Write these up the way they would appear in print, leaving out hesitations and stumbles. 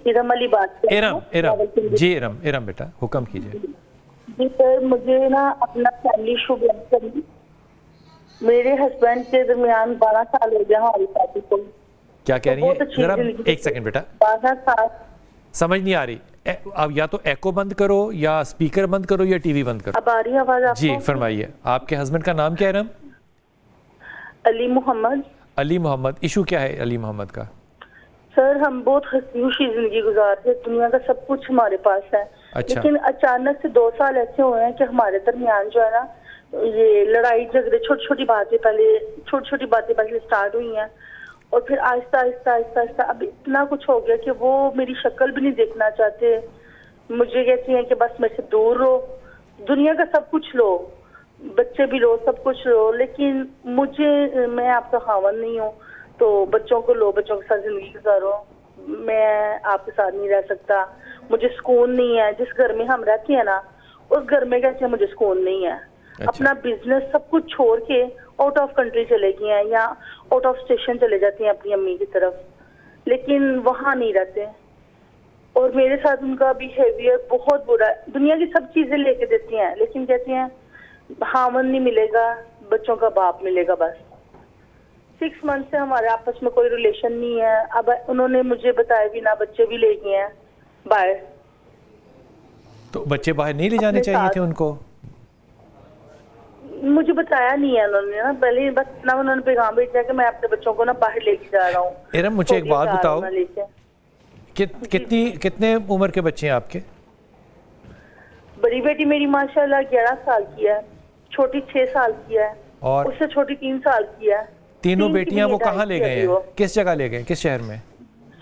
इरम अली बात कर रही हूँ। इरम जी, इरम बेटा हुक्म कीजिए। जी सर, मुझे ना अपना फैमिली इशू बयान करनी। मेरे हस्बैंड के दरमियान 12 साल हो गया हमारी शादी को। क्या कह रही है? जरा जिंदगी एक सेकंड बेटा, 12 साल। समझ नहीं आ रही। अब या तो एको बंद करो या स्पीकर बंद करो या टीवी बंद करो। अब आ रही आवाज आपको? जी फरमाइए। आपके हस्बैंड का नाम क्या है? इरम अली मोहम्मद। अली मोहम्मद। इशू क्या है अली मोहम्मद का? सर हम बहुत हंसी खुशी जिंदगी गुजारते, दुनिया का सब कुछ हमारे पास है। अच्छा। लेकिन अचानक से 2 साल ऐसे हुए हैं कि हमारे दरमियान जो है ना, ये लड़ाई झगड़े, छोटी छोटी बातें पहले स्टार्ट हुई हैं और फिर आहिस्ता आहिस्ता आहिस्ता आहिस्ता अब इतना कुछ हो गया कि वो मेरी शक्ल भी नहीं देखना चाहते। मुझे कहती हैं कि बस मेरे से दूर रहो, दुनिया का सब कुछ लो, बच्चे भी लो, सब कुछ लो, लेकिन मैं आपका खावन नहीं हूँ, तो बच्चों को लो, बच्चों के साथ जिंदगी गुजारो, मैं आपके साथ नहीं रह सकता, मुझे सुकून नहीं है। जिस घर में हम रहते हैं ना, उस घर में कहते हैं मुझे सुकून नहीं है। अच्छा। अपना बिजनेस सब कुछ छोड़ के आउट ऑफ कंट्री चले गए हैं या आउट ऑफ स्टेशन चले जाती हैं अपनी अम्मी की तरफ, लेकिन वहाँ नहीं रहते। और मेरे साथ उनका बिहेवियर बहुत बुरा है। दुनिया की सब चीजें लेके देती हैं, लेकिन कहती हैं हामन नहीं मिलेगा, बच्चों का बाप मिलेगा बस। 6 मंथ से हमारे आपस में कोई रिलेशन नहीं है। अब उन्होंने मुझे बताया भी ना, बच्चे भी ले गए हैं बाहर। तो बच्चे बाहर नहीं ले जाने चाहिए थे उनको? मुझे बताया नहीं है उन्होंने ना, पहले बस ना उन्होंने पैगाम भेजा कि मैं अपने बच्चों को ना बाहर लेके जा रहा हूँ। इरम मुझे एक बात बताओ, कितने उम्र के बच्चे हैं आपके? बड़ी बेटी मेरी माशाल्लाह 11 साल की है, छोटी 6 साल की है और उससे छोटी 3 साल की है। तीनों बेटियां वो कहाँ ले गए हैं? किस जगह ले गए? किस शहर में?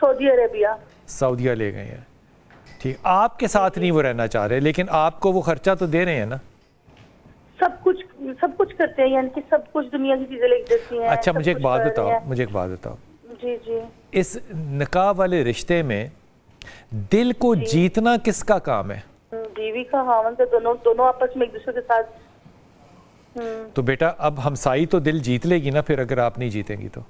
Saudi Arabia. सऊदीया ले गए हैं। ठीक, आपके साथ नहीं वो रहना चाह रहे, लेकिन आपको वो खर्चा तो दे रहे हैं ना? सब कुछ करते हैं, यानी कि सब कुछ दुनिया की चीजें लेके देती हैं। अच्छा मुझे एक बात बताओ, जी जी। इस निकाह वाले रिश्ते में दिल को जीतना किसका काम है? बीवी का, खावन का, दोनों आपस में एक दूसरे के साथ। तो बेटा अब हमसाई तो दिल जीत लेगी ना, फिर अगर आप नहीं जीतेंगी तो?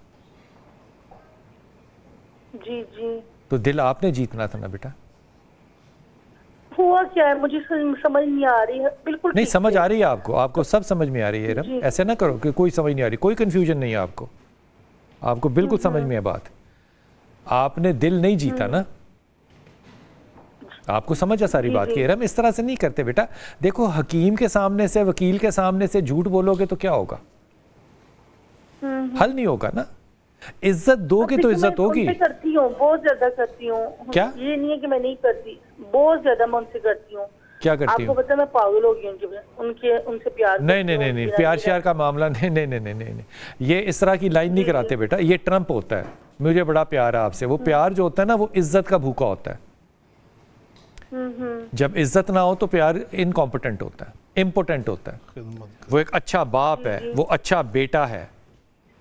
जी जी। तो दिल आपने जीतना था ना बेटा। हुआ क्या है मुझे समझ नहीं आ रही है बिल्कुल। नहीं समझ आ रही है आपको सब समझ में आ रही है। ऐसे ना करो कि कोई समझ नहीं आ रही, कोई कंफ्यूजन नहीं है आपको बिल्कुल समझ में है बात। आपने दिल नहीं जीता ना, आपको समझ है सारी बात की। हम इस तरह से नहीं करते बेटा। देखो हकीम के सामने से, वकील के सामने से झूठ बोलोगे तो क्या होगा? हल नहीं होगा ना। इज्जत दोगे तो इज्जत होगी। करती हूँ, बहुत ज्यादा करती हूँ। क्या? ये नहीं है कि मैं नहीं करती, बहुत ज्यादा मैं उनसे करती हूँ। क्या करती हूँ? आपको पता है मैं पागल हो गई उनसे प्यार। नहीं, प्यार श्यार का मामला नहीं, ये इस तरह की लाइन नहीं कराते बेटा। ये ट्रम्प होता है, मुझे बड़ा प्यार है आपसे। वो प्यार जो होता है ना, वो इज्जत का भूखा होता है। जब इज्जत ना हो तो प्यार इनकॉम्पिटेंट होता है, इम्पोर्टेंट होता है। वो एक अच्छा बाप है, वो अच्छा बेटा है,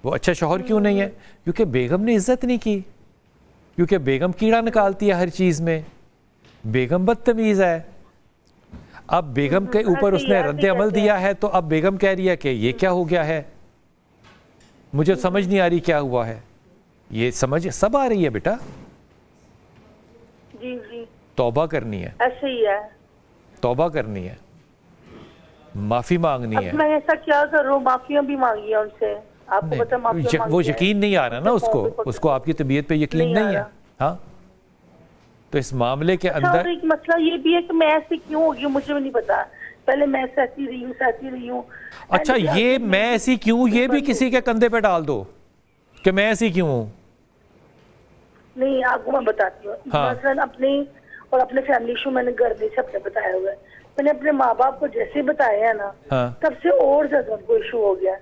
वो अच्छा शौहर क्यों नहीं है? क्योंकि बेगम ने इज्जत नहीं की, क्योंकि बेगम कीड़ा निकालती है हर चीज में, बेगम बदतमीज है। अब बेगम के ऊपर उसने रद्द अमल दिया है, तो अब बेगम कह रही है कि ये क्या हो गया है, मुझे समझ नहीं आ रही क्या हुआ है। ये समझ सब आ रही है बेटा। जी जी। तौबा करनी है, ऐसे ही है, तौबा करनी है, माफी मांगनी है। मैं ऐसा क्या करूं? माफिया भी मांगी है उनसे, आपको पता माफिया वो यकीन नहीं आ रहा ना उसको आपकी तबीयत पे यकीन नहीं है। हाँ, तो इस मामले के अंदर एक मसला ये भी है कि मैं ऐसी क्यों होगी मुझे भी नहीं पता। पहले मैं सहती रही हूँ। अच्छा, ये मैं ऐसी क्यों, ये भी किसी के कंधे पे डाल दो कि मैं ऐसी क्यों हूँ। नहीं, आपको मैं बताती हूँ। मसलन अपने फैमिली इशू मैंने घर में से अपने बताया हुआ है। मैंने अपने माँ बाप को जैसे बताया ना, तब से और ज्यादा उनको इशू हो गया।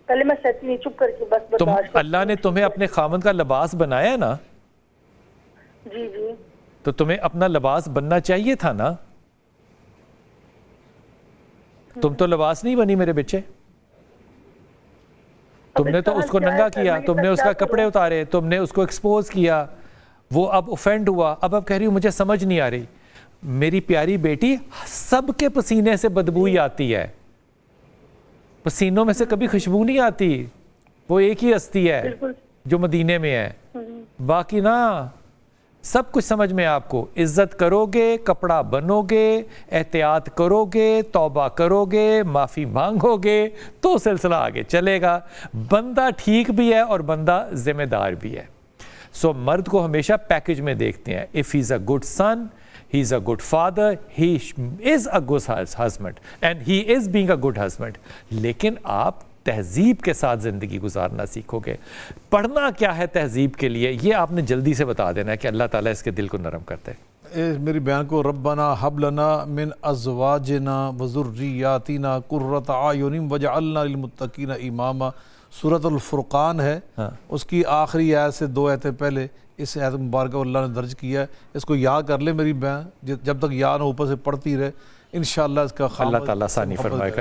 पहले मैं सहती नहीं, चुप करके बस अल्लाह ने तुम्हें अपने खामन का लिबास बनाया ना। जी जी। तो तुम्हें अपना लिबास बनना चाहिए था ना। तुम तो लिबास नहीं बनी मेरे बच्चे। तुमने तो उसको नंगा किया, तुमने उसका कपड़े उतारे, तुमने उसको एक्सपोज किया, वो अब ऑफेंड हुआ। अब कह रही हूँ मुझे समझ नहीं आ रही। मेरी प्यारी बेटी, सबके पसीने से बदबू ही आती है, पसीनों में से कभी खुशबू नहीं आती। वो एक ही हस्ती है जो मदीने में है, बाकी ना सब कुछ समझ में आपको, इज्जत करोगे, कपड़ा बनोगे, एहतियात करोगे, तौबा करोगे, माफ़ी मांगोगे, तो सिलसिला आगे चलेगा। बंदा ठीक भी है और बंदा जिम्मेदार भी है। सो मर्द को हमेशा पैकेज में देखते हैं। If he is a good son, he is a good father, he is a good husband and he is being a good husband। लेकिन आप तहजीब के साथ ज़िंदगी गुजारना सीखोगे। पढ़ना क्या है तहजीब के लिए, ये आपने जल्दी से बता देना है कि अल्लाह ताला इसके दिल को नरम करते हैं। मेरी बयान को रब्बना हब लना मिन अज़वाजिना व ज़ुर्रियातिना कुर्रत आयुनिन वजअलना लिलमुत्तकीना इमामा, सूरतुल फुरक़ान है। उसकी आखिरी आयत से 2 आयतें पहले इस आयत मुबारक अल्लाह ने दर्ज किया है। इसको याद कर ले मेरी बयान, जब तक याद ऊपर से पढ़ती रहे, इंशाअल्लाह इसका अल्लाह ताला आसानी फरमाएगा।